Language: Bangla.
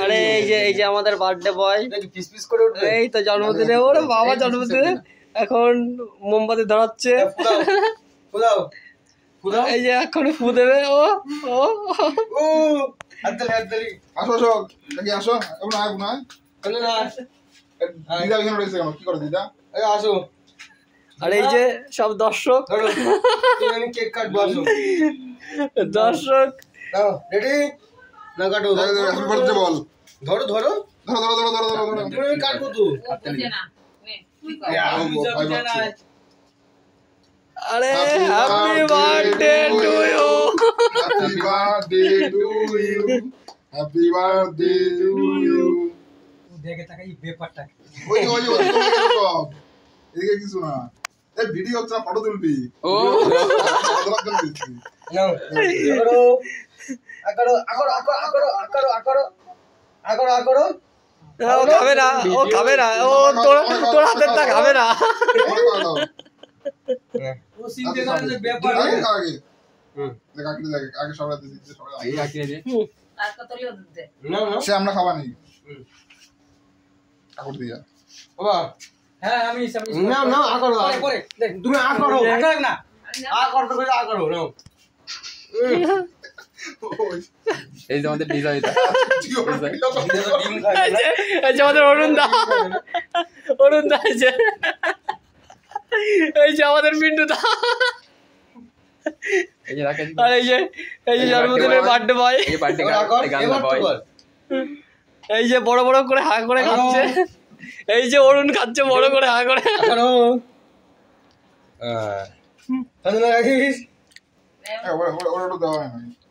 আরে এই যে আমাদের বার্থডে বয় এই তো জন্মদিনে ওরে বাবা জন্মদিনে এখন মোমবাতি ধরাচ্ছে এই যে এখন ফু দেবে ও আসো আসো এখন আয় না দিদা এখানে রয়েছে কেন কি করে দিদা আসো আর এই যে সব দর্শক কেক কাটবো আসো দর্শক রেডি না কাটো হ্যাপি বার্থডে বল ধরো ধরো ধরো তুমি কাটবো তো আরে happy birthday to you happy birthday to you happy birthday to you দেখে তাকাই ব্যাপারটা ওই এদিকে কিছু না এই ভিডিও হচ্ছে ফটো তুলবি ও নাও আকড়ো ও খাবে না ও তোর হাতের তা খাবে না ও চিন্তা করে যে ব্যাপার আগে দেখ আগে সবাই দিচ্ছে সবাই আগে আর কত লিও দিতে না সে আমরা খাবা নেই আকড় দিয়া বাবা হ্যাঁ আমি না আকড়ো পরে দেখ তুমি আকড়ো আকার না আকড়ো তো কইরা আকড়ো নাও এই যে আমাদের ডিজাইন এই যে আমাদের অরুণ দা এই যে আমাদের মিন্টু দা এই যে রাখেন আর এই যে জন্মদিনের বার্থডে বয় এই বার্থডে গান বয় এই যে বড় বড় করে হা করে খাচ্ছে এই যে অরুণ খাচ্ছে বড় করে হা করে আকড়ো তাহলে রাখিস ওরা দেওয়া হয় না